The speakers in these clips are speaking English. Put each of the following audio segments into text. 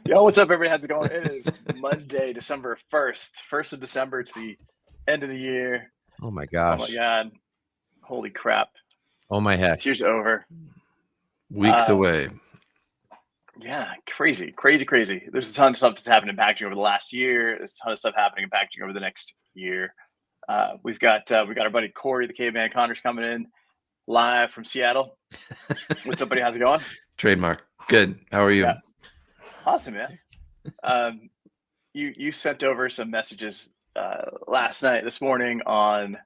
Yo, what's up, everybody? How's it going? It is Monday, December 1st. 1st of December. It's the end of the year. Oh my Oh gosh. my God. Holy crap. Oh my heck. This year's over. Weeks away. Yeah, crazy. There's a ton of stuff that's happened in packaging over the last year. There's a ton of stuff happening in packaging over the next year. We've got our buddy Corey, the Caveman Connors, coming in live from Seattle. What's up, buddy? How's it going? Trademark. Good. How are you? Yeah. Awesome, man. You sent over some messages this morning on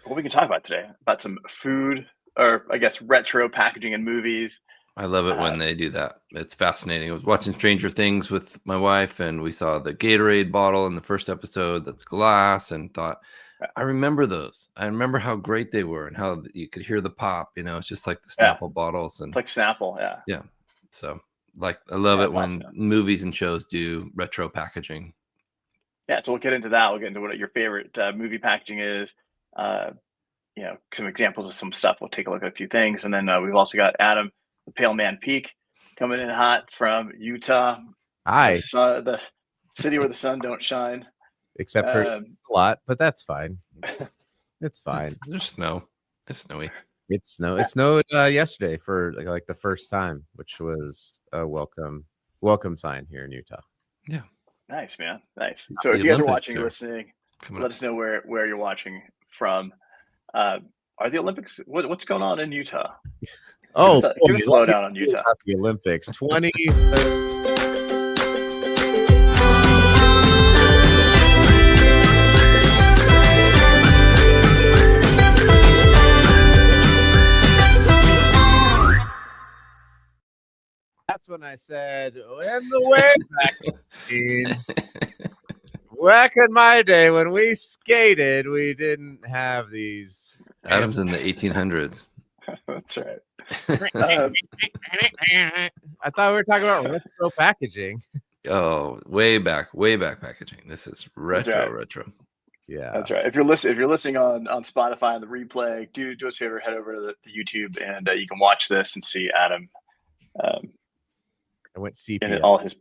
what we can talk about today, about some food, or I guess retro packaging and movies. I love it when they do that. It's fascinating. I was watching Stranger Things with my wife, and we saw the Gatorade bottle in the first episode that's glass, and thought, I remember those. I remember how great they were and how you could hear the pop. You know, it's just like the Snapple bottles. And it's like Snapple, yeah. Yeah. So, I love it when awesome. movies and shows do retro packaging. Yeah, so we'll get into that. We'll get into what your favorite movie packaging is. Some examples of some stuff. We'll take a look at a few things, and then we've also got Adam, the Pale Man Peak, coming in hot from Utah. Hi. The city where the sun don't shine. Except for a lot, but that's fine. It's fine. There's snow. It's snowy. It snowed yesterday for like the first time, which was a welcome sign here in Utah. Yeah. Nice, man. Nice. So if you guys are watching or listening, let us know where you're watching from. Are the Olympics? What's going on in Utah? Give us a lowdown on Utah. The Olympics 20. That's when I said, in the way back in my day when we skated, we didn't have these. Adam's in the 1800s. That's right. I thought we were talking about retro packaging. Oh, way back packaging. This is retro. Yeah, that's right. If you're listening on Spotify on the replay, do us a favor, head over to the YouTube, and you can watch this and see Adam. I went sepia. In all his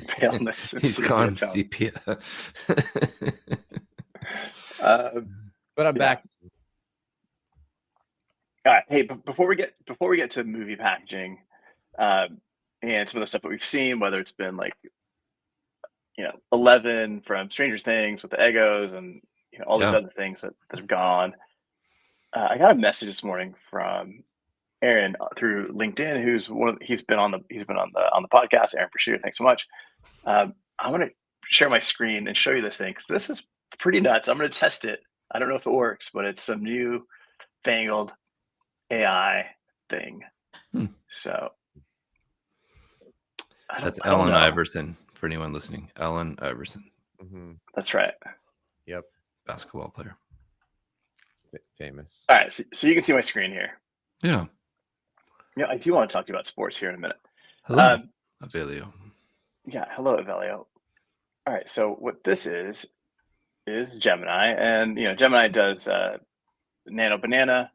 paleness. He's gone sepia. But I'm back. All right. Hey, but before we get to movie packaging, and some of the stuff that we've seen, whether it's been 11 from Stranger Things with the Eggos and all these other things that have gone. I got a message this morning from Aaron through LinkedIn, he's been on the podcast. Aaron Pursuer, thanks so much. I'm gonna share my screen and show you this thing because this is pretty nuts. I'm gonna test it. I don't know if it works, but it's some new fangled AI thing. So that's Ellen Iverson for anyone listening. Ellen Iverson. Mm-hmm. That's right. Yep. Basketball player. Famous. All right. So you can see my screen here. Yeah. Yeah, I do want to talk to you about sports here in a minute. Hello, Avelio. Yeah, hello, Avelio. All right, so what this is Gemini, and Gemini does Nano Banana.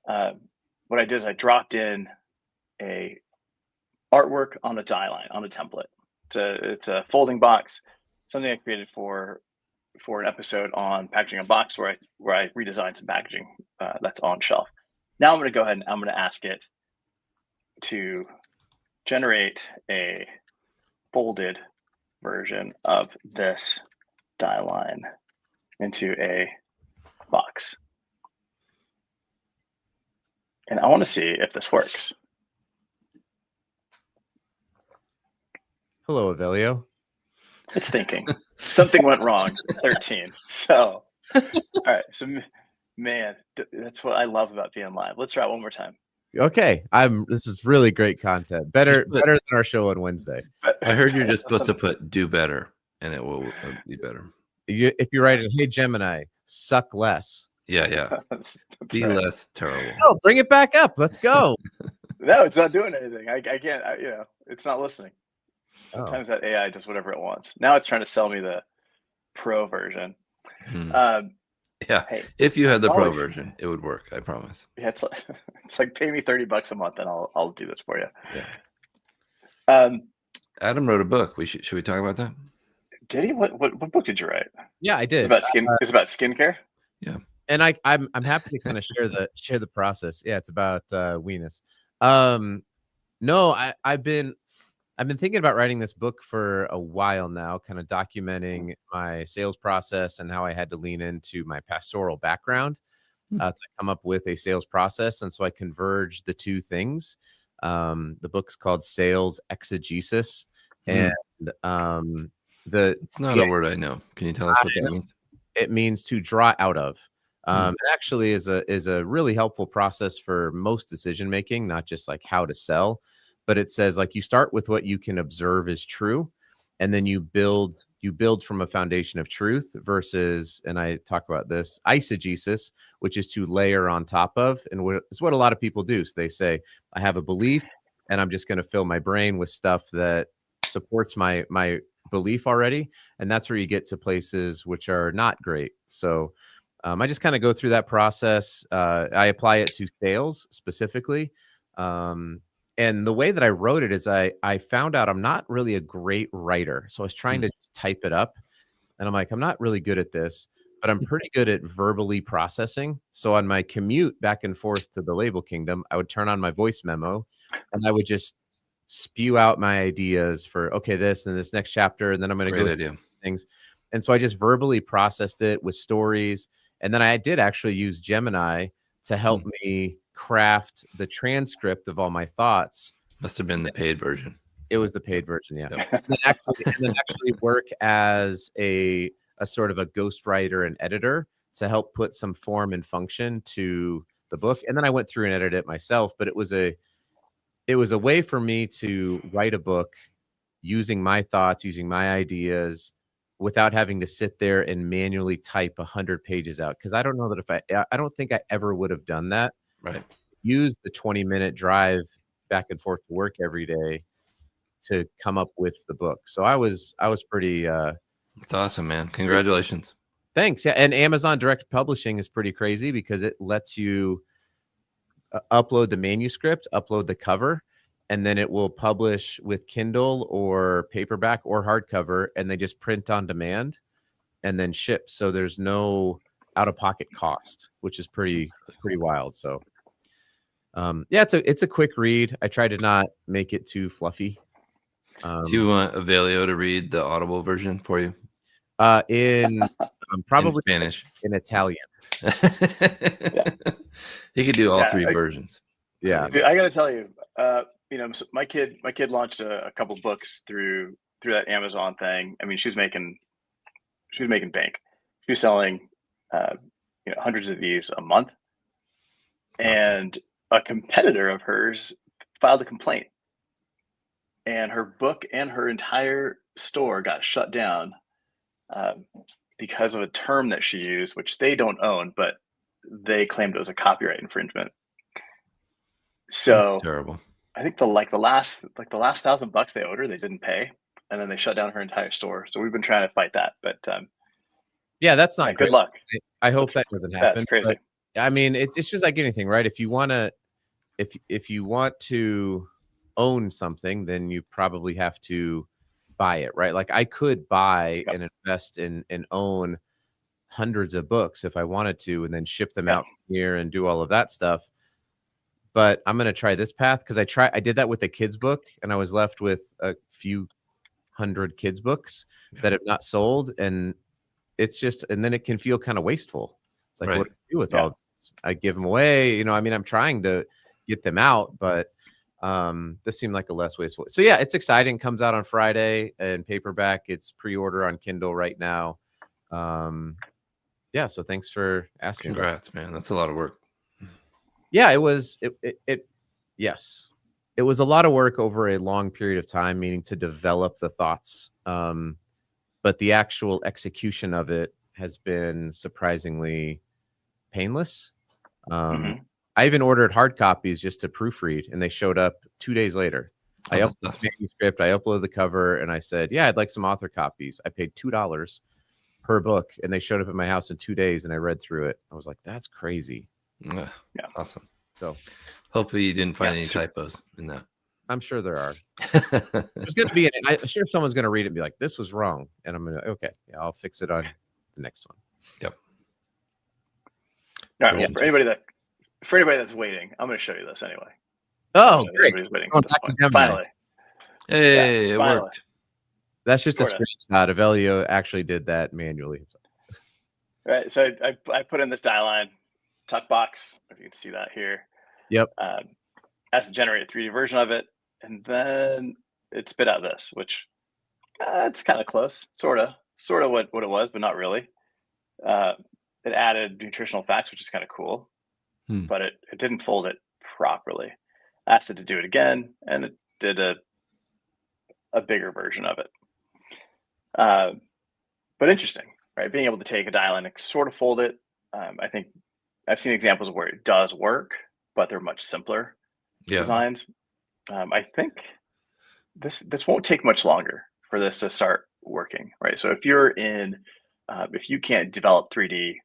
What I did is I dropped in a artwork on a die line on a template. It's a folding box, something I created for an episode on packaging a box where I redesigned some packaging that's on shelf. Now I'm going to go ahead and I'm going to ask it to generate a folded version of this die line into a box. And I want to see if this works. Hello, Avelio. It's thinking. Something went wrong. 13. So, all right. So, man, that's what I love about being live. Let's try it one more time. Okay, this is really great content. Better than our show on Wednesday. I heard you're just supposed to put "do better" and it will be better. If you write it, hey Gemini, suck less. Yeah. That's be right. less terrible. Oh, bring it back up. Let's go. No, it's not doing anything. I can't. It's not listening. Sometimes that AI does whatever it wants. Now it's trying to sell me the pro version. Yeah. Hey, If you had the pro oh, version, it would work. I promise. yeah, it's like pay me $30 a month and I'll do this for you. Yeah. Um, Adam wrote a book. Should we talk about that? did he? What book did you write? Yeah, I It's did. about it's about skincare. Yeah. And I'm happy to kind of share the process. Yeah, it's about weenus. No, I've been thinking about writing this book for a while now, kind of documenting my sales process and how I had to lean into my pastoral background to come up with a sales process. And so I converged the two things. The book's called Sales Exegesis, and it's not a word I know. Can you tell us what that means? It means to draw out of. It actually is a really helpful process for most decision making, not just like how to sell, but it says like you start with what you can observe is true, and then you build from a foundation of truth versus, and I talk about this, eisegesis, which is to layer on top of, and it's what a lot of people do. So they say, I have a belief, and I'm just going to fill my brain with stuff that supports my belief already, and that's where you get to places which are not great. So I just kind of go through that process. I apply it to sales specifically. And the way that I wrote it is I found out I'm not really a great writer. So I was trying to just type it up, and I'm like, I'm not really good at this, but I'm pretty good at verbally processing. So on my commute back and forth to the Label Kingdom, I would turn on my voice memo and I would just spew out my ideas for, okay, this and this next chapter. And then I'm going to go through things. And so I just verbally processed it with stories. And then I did actually use Gemini to help me craft the transcript of all my thoughts. Must have been the paid version. It was the paid version, yeah. Yep. and then actually work as a sort of a ghostwriter and editor to help put some form and function to the book. And then I went through and edited it myself, but it was a way for me to write a book using my thoughts, using my ideas, without having to sit there and manually type 100 pages out. Because I don't know that I don't think I ever would have done that. Right. Use the 20-minute drive back and forth to work every day to come up with the book. So I was pretty. That's awesome, man. Congratulations. Thanks. Yeah, and Amazon Direct Publishing is pretty crazy because it lets you upload the manuscript, upload the cover, and then it will publish with Kindle or paperback or hardcover, and they just print on demand and then ship. So there's no out-of-pocket cost, which is pretty wild. So yeah, it's a quick read. I try to not make it too fluffy. Do you want Avelio to read the Audible version for you? In probably in Spanish, in Italian. He could do all three versions. Yeah, dude, I got to tell you, so my kid launched a couple books through that Amazon thing. I mean, she was making bank. She was selling, hundreds of these a month, and a competitor of hers filed a complaint, and her book and her entire store got shut down because of a term that she used, which they don't own, but they claimed it was a copyright infringement. So terrible. I think the last $1,000 they owed her, they didn't pay, and then they shut down her entire store. So we've been trying to fight that, but yeah, that's not good luck. I hope that doesn't happen. That's crazy. But, I mean, it's just like anything, right? If you want to own something, then you probably have to buy it, right? Like I could buy and invest in and own hundreds of books if I wanted to, and then ship them out from here and do all of that stuff. But I'm going to try this path because I did that with the kids book, and I was left with a few hundred kids books that have not sold, and it's just, and then it can feel kind of wasteful. It's like, what do I do with all this? I give them away, I mean, I'm trying to get them out, but this seemed like a less wasteful. So yeah, it's exciting. Comes out on Friday in paperback. It's pre-order on Kindle right now. Yeah, so thanks for asking. Congrats, man. That's a lot of work. Yeah, it was. Yes, it was a lot of work over a long period of time, meaning to develop the thoughts. But the actual execution of it has been surprisingly painless. I even ordered hard copies just to proofread, and they showed up 2 days later. I uploaded the manuscript, I uploaded the cover, and I said, "Yeah, I'd like some author copies." I paid $2, per book, and they showed up at my house in 2 days, and I read through it. I was like, that's crazy. Yeah. Awesome. So hopefully you didn't find any typos in that. I'm sure there are. There's going to be I'm sure someone's going to read it and be like, this was wrong. And I'm going to, okay, yeah, I'll fix it on the next one. Yep. All right. Well, for anybody that's waiting, I'm going to show you this anyway. Oh, great. Everybody's waiting Going for this back to point. Gemini. Finally. Hey, Yeah, it finally. worked. That's just Sorta. a screenshot. Avelio actually did that manually. Right. So I put in this die line tuck box. If you can see that here. Yep. Has to generate a 3D version of it. And then it spit out this, which it's kind of close, sort of what it was, but not really. It added nutritional facts, which is kind of cool, but it didn't fold it properly. I asked it to do it again, and it did a bigger version of it. But interesting, right? Being able to take a die line and sort of fold it. I think I've seen examples where it does work, but they're much simpler designs. I think this won't take much longer for this to start working, right? So if you're in, if you can't develop 3D,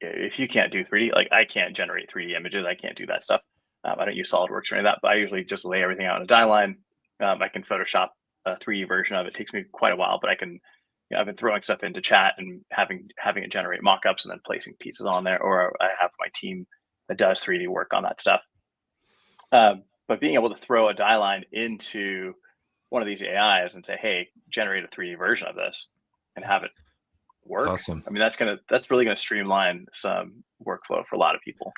if you can't do 3D, like I can't generate 3D images, I can't do that stuff. I don't use SolidWorks or any of that, but I usually just lay everything out on a die line. I can Photoshop a 3D version of it. It takes me quite a while, but I can. I've been throwing stuff into chat and having it generate mockups and then placing pieces on there, or I have my team that does 3D work on that stuff. But being able to throw a die line into one of these AIs and say, "Hey, generate a 3D version of this," and have it work. That's awesome. I mean, that's really gonna streamline some workflow for a lot of people.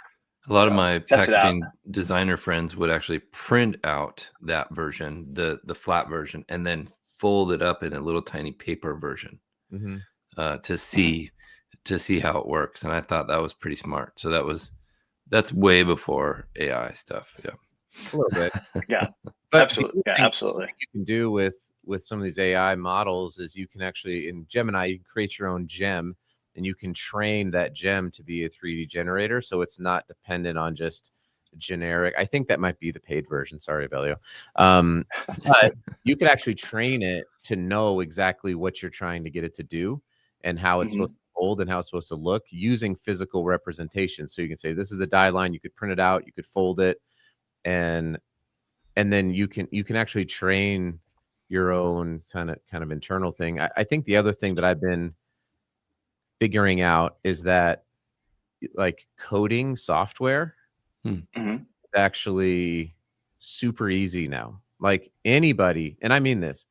A lot of my packaging designer friends would actually print out that version, the flat version, and then fold it up in a little tiny paper version to see how it works. And I thought that was pretty smart. So that's way before AI stuff. Yeah, a little bit. Yeah, but absolutely. Yeah, absolutely. What you can do with some of these AI models is you can actually, in Gemini, you can create your own gem, and you can train that gem to be a 3D generator, so it's not dependent on just generic. I think that might be the paid version. Sorry, Avelio. But you could actually train it to know exactly what you're trying to get it to do and how it's supposed to hold and how it's supposed to look using physical representation. So you can say, this is the die line. You could print it out. You could fold it, and then you can actually train your own kind of internal thing. I think the other thing that I've been figuring out is that like coding software is actually super easy now. Like anybody, and I mean this,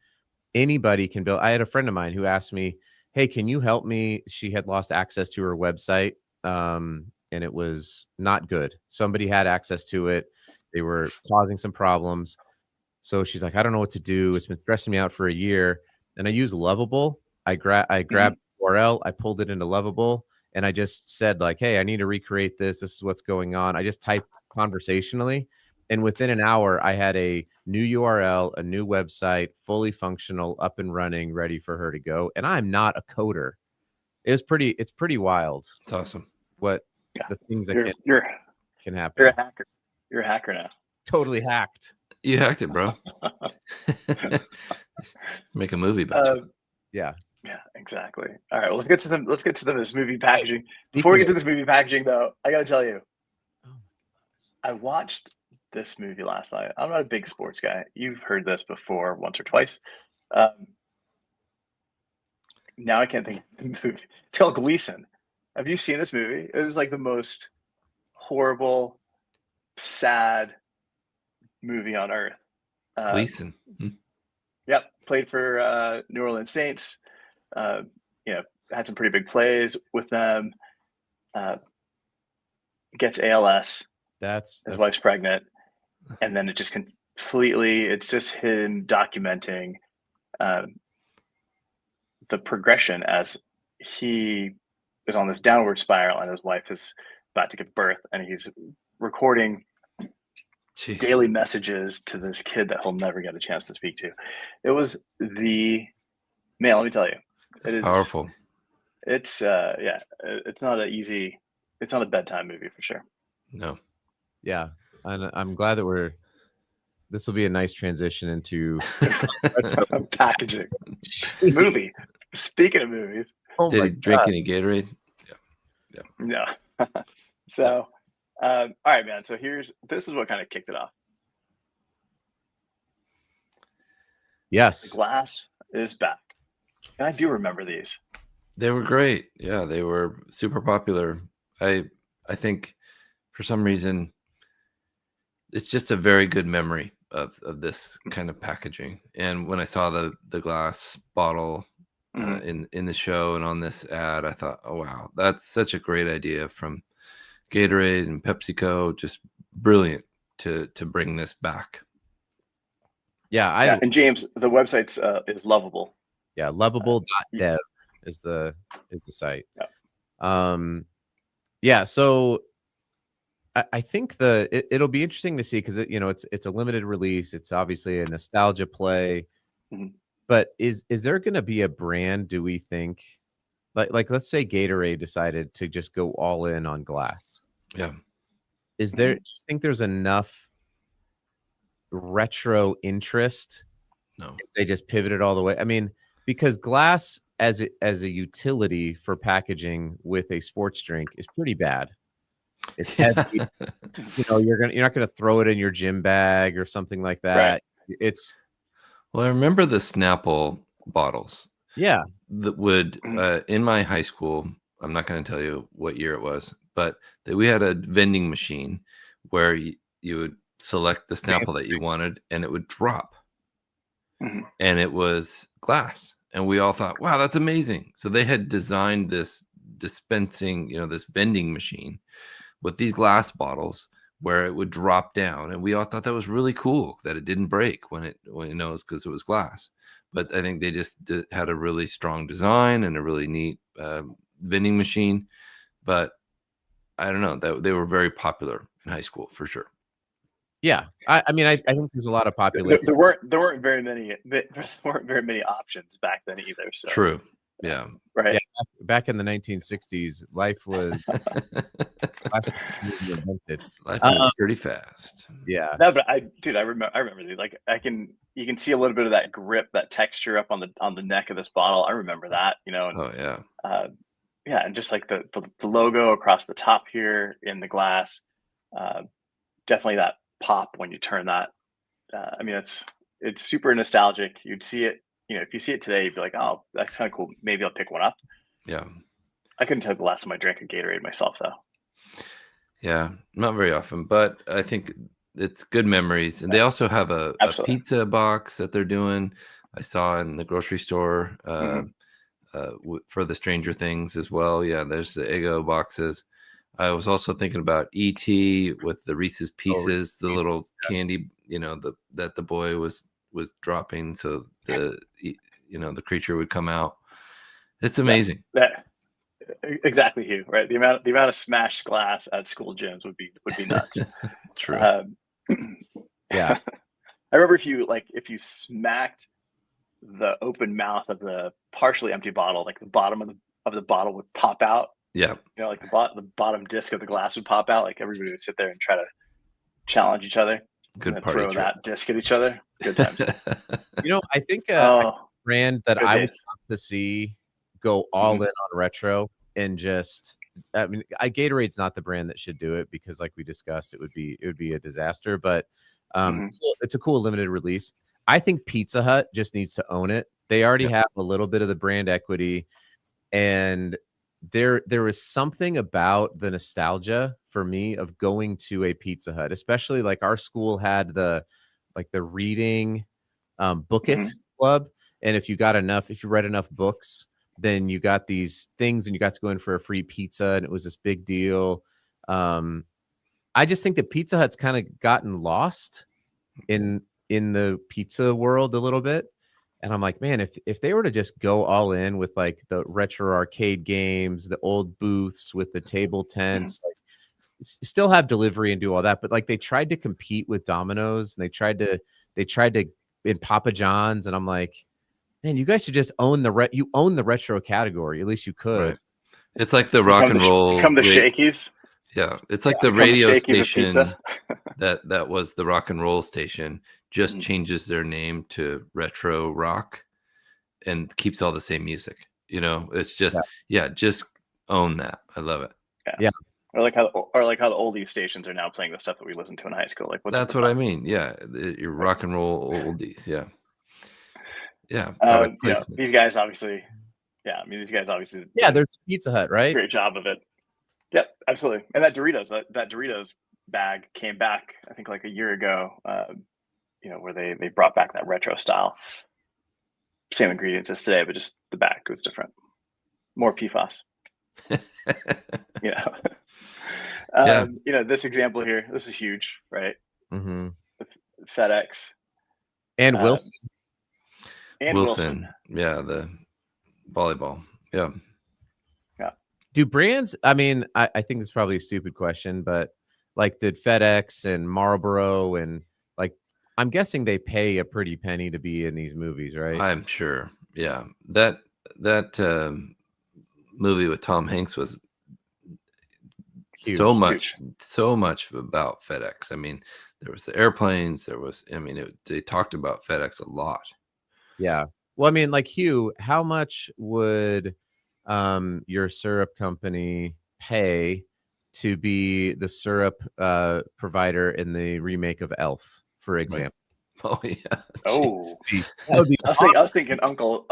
anybody can build. I had a friend of mine who asked me, "Hey, can you help me?" She had lost access to her website, and it was not good. Somebody had access to it. They were causing some problems. So she's like, "I don't know what to do. It's been stressing me out for a year." And I use Lovable. I grabbed the URL, I pulled it into Lovable, and I just said like, "Hey, I need to recreate this. This is what's going on." I just typed conversationally, and within an hour, I had a new URL, a new website, fully functional, up and running, ready for her to go. And I'm not a coder. It's pretty wild. It's awesome. What the things that can happen. You're a hacker. You're a hacker now. Totally hacked. You hacked it, bro. Make a movie about you. Yeah. Yeah, exactly. All right. Well, let's get to this movie packaging. Before we get to this movie packaging, though, I got to tell you, I watched this movie last night. I'm not a big sports guy. You've heard this before once or twice. Now I can't think of the movie. It's called Gleason. Have you seen this movie? It is like the most horrible, sad movie on earth. Gleason. Yep. Played for New Orleans Saints. Had some pretty big plays with them. Gets ALS. His wife's pregnant, and then it just completely. It's just him documenting the progression as he is on this downward spiral, and his wife is about to give birth, and he's recording daily messages to this kid that he'll never get a chance to speak to. It was let me tell you. It's powerful. It's it's not a bedtime movie for sure. No. Yeah. And I'm glad that this will be a nice transition into packaging movie. Speaking of movies. Oh Did my he drink God. any Gatorade? No. So, all right, man. So this is what kind of kicked it off. The Yes. glass is back. And I do remember these. They were great. Yeah, they were super popular. I think for some reason it's just a very good memory of this kind of packaging. And when I saw the glass bottle in the show and on this ad, I thought, oh wow, that's such a great idea from Gatorade and PepsiCo. Just brilliant to bring this back. Yeah, and James, the website's is Lovable. Yeah, lovable.dev is the site. Yeah, so I think it'll be interesting to see because it's a limited release. It's obviously a nostalgia play, but is there going to be a brand? Do we think like let's say Gatorade decided to just go all in on glass? Yeah, is there? Do you think there's enough retro interest? No, if they just pivoted all the way. I mean, because glass as a utility for packaging with a sports drink is pretty bad. It's heavy. You're not gonna throw it in your gym bag or something like that. Right. Well, I remember the Snapple bottles. Yeah. That would in my high school, I'm not going to tell you what year it was, but we had a vending machine where you would select the Snapple that you wanted and it would drop. And it was glass. And we all thought, wow, that's amazing. So they had designed this dispensing, this vending machine with these glass bottles where it would drop down. And we all thought that was really cool that it didn't break when it knows because it was glass. But I think they just had a really strong design and a really neat vending machine. But I don't know, that they were very popular in high school for sure. Yeah, I mean, I think there's a lot of popularity. There weren't very many options back then either. So. True. Yeah. Right. Yeah, back in the 1960s, life was invented. Life moved pretty fast. Yeah. No, but I remember these. Like you can see a little bit of that grip, that texture up on the neck of this bottle. I remember that. And, oh yeah. Yeah, and just like the logo across the top here in the glass, definitely that pop when you turn that. I mean, it's super nostalgic. You'd see it, if you see it today, you'd be like, oh, that's kind of cool. Maybe I'll pick one up. Yeah. I couldn't tell the last time I drank a Gatorade myself, though. Yeah, not very often, but I think it's good memories. And they also have a pizza box that they're doing. I saw in the grocery store for the Stranger Things as well. Yeah, there's the Eggo boxes. I was also thinking about E.T. with the Reese's Pieces, the little candy, that the boy was dropping, so the creature would come out. It's amazing. Exactly, Hugh. Right, the amount of smashed glass at school gyms would be nuts. True. Yeah, I remember if you smacked the open mouth of the partially empty bottle, like the bottom of the bottle would pop out. Yeah. Like the bottom disc of the glass would pop out. Like everybody would sit there and try to challenge each other. Good and party throw trick. That disc at each other. Good times. I think a brand that I would love to see go all in on retro and just, I mean, Gatorade's not the brand that should do it because, like we discussed, it would be a disaster. But it's a cool limited release. I think Pizza Hut just needs to own it. They already have a little bit of the brand equity, and there is something about the nostalgia for me of going to a Pizza Hut, especially like our school had the reading book it club. And if you read enough books, then you got these things and you got to go in for a free pizza. And it was this big deal. I just think that Pizza Hut's kind of gotten lost in the pizza world a little bit. And I'm like, man, if they were to just go all in with like the retro arcade games, the old booths with the table tents, like, still have delivery and do all that, but like they tried to compete with Domino's and they tried to in Papa John's, and I'm like, man, you guys should just own you own the retro category. At least you could. Right. It's like the rock and roll. Become the Shakey's. Yeah, it's like the radio station that was the rock and roll station. Just changes their name to Retro Rock and keeps all the same music. You know, it's just just own that. I love it. Yeah. Or like how the oldies stations are now playing the stuff that we listened to in high school. Like, That's what I mean. Yeah, your rock and roll oldies. Yeah, yeah. You know, these guys obviously. Yeah, I mean, these guys obviously. Yeah, there's Pizza Hut, right? Great job of it. Yep, absolutely. And that Doritos bag came back, I think, like a year ago. You know, where they brought back that retro style. Same ingredients as today, but just the bag was different. More PFAS. You know. You know, this example here, this is huge, right? Mm-hmm. FedEx. And Wilson. And Wilson. Yeah, the volleyball. Yeah. Yeah. Do brands, I mean, I think it's probably a stupid question, but like, did FedEx and Marlboro and like, I'm guessing they pay a pretty penny to be in these movies, right? I'm sure. Yeah. That movie with Tom Hanks was huge. so much about FedEx. I mean, there was the airplanes, they talked about FedEx a lot. Yeah. Well, I mean, like, Hugh, how much would your syrup company pay to be the syrup provider in the remake of Elf, for example? Right. Oh yeah. Oh, I was thinking Uncle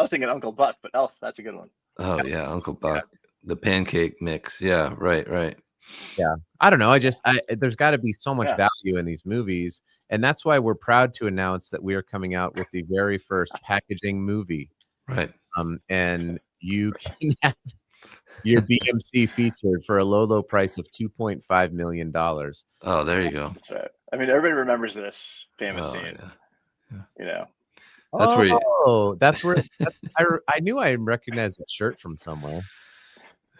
Buck, but Elf, that's a good one. Oh yeah, Uncle Buck, the pancake mix. Yeah, right. Yeah, I don't know. There's got to be so much value in these movies, and that's why we're proud to announce that we are coming out with the very first packaging movie. Right. And you can have your BMC featured for a low price of $2.5 million. Oh, there you go. That's right. I mean, everybody remembers this famous scene. Yeah. You know. That's where I knew I recognized that shirt from somewhere.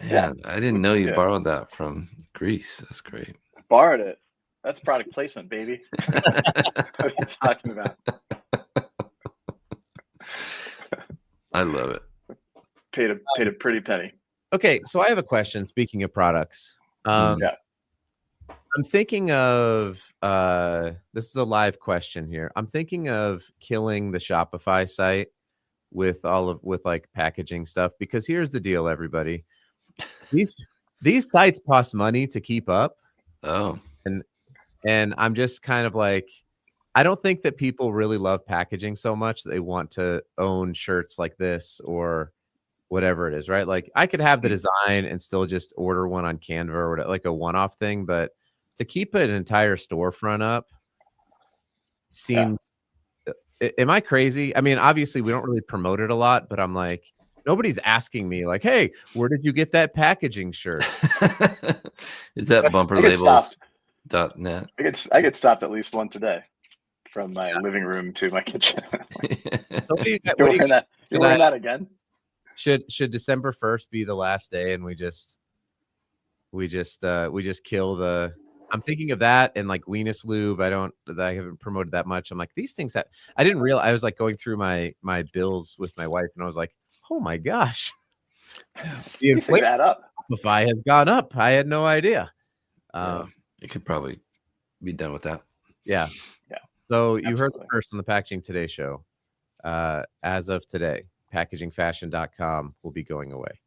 Yeah, I didn't know you borrowed that from Greece. That's great. Borrowed it. That's product placement, baby. What are you talking about? I love it. Paid a pretty penny. Okay, so I have a question. Speaking of products, I'm thinking of this is a live question here. I'm thinking of killing the Shopify site with like packaging stuff, because here's the deal, everybody. These sites cost money to keep up. Oh. And I'm just kind of like, I don't think that people really love packaging so much that they want to own shirts like this or whatever it is, right? Like, I could have the design and still just order one on Canva or whatever, like a one-off thing, but to keep an entire storefront up seems, am I crazy? I mean, obviously we don't really promote it a lot, but I'm like, nobody's asking me like, hey, where did you get that packaging shirt? Is that bumperlabels.net? I get stopped at least once a day from my living room to my kitchen. You're wearing that again? Should December 1st be the last day and we just kill the, I'm thinking of that, and like Weenus Lube. I haven't promoted that much. I'm like, these things that I didn't realize. I was like going through my bills with my wife, and I was like, oh my gosh, the inflation add up. Shopify has gone up. I had no idea. It could probably be done with that. Yeah. So you heard the first on the Packaging Today show. As of today, packagingfashion.com will be going away.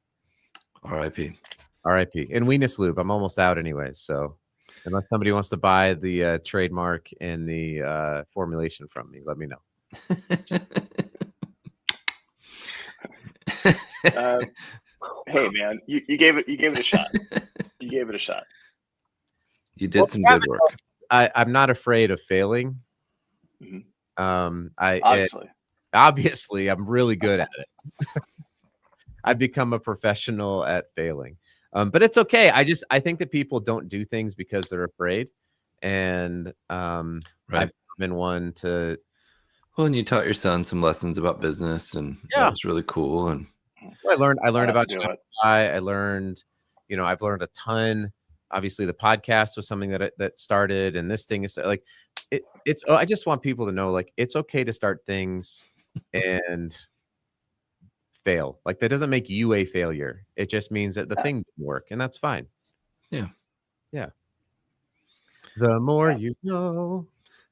R.I.P. And Weenus Lube, I'm almost out anyways. So unless somebody wants to buy the trademark and the formulation from me, let me know. Hey man, you gave it a shot. You gave it a shot. You did some good work. I'm not afraid of failing. Mm-hmm. Obviously I'm really good at it. I've become a professional at failing. But it's okay. I think that people don't do things because they're afraid. And I've been one to. Well, and you taught your son some lessons about business, and that was really cool. And I learned about Shopify. I learned, I've learned a ton. Obviously, the podcast was something that started, and this thing is like, it's. I just want people to know, like, it's okay to start things and fail. Like, that doesn't make you a failure. It just means that the thing didn't work, and that's fine. Yeah. The more you know.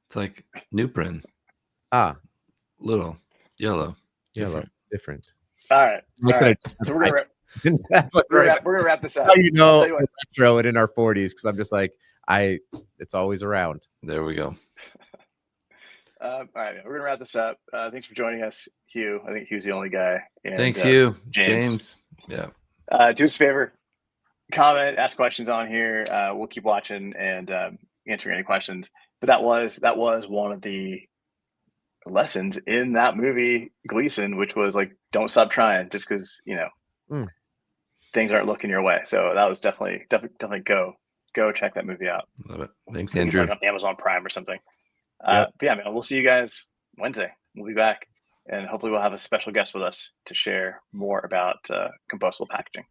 It's like Nuprin. Little yellow, different. All right. Like All that I right. just- So we're gonna Right. we're gonna wrap this up. How you know I'll tell you what. retro and in our 40s, because I'm just like, it's always around. There we go. All right, we're gonna wrap this up. Thanks for joining us, Hugh. I think Hugh's the only guy. And, Thanks, Hugh. James. Yeah. Do us a favor, comment, ask questions on here. We'll keep watching and answering any questions. But that was one of the lessons in that movie Gleason, which was like, don't stop trying just because things aren't looking your way. So that was definitely go check that movie out. Love it. Thanks, I think Andrew. it's like on Amazon Prime or something. Yep. But yeah, man, we'll see you guys Wednesday. We'll be back, and hopefully we'll have a special guest with us to share more about compostable packaging.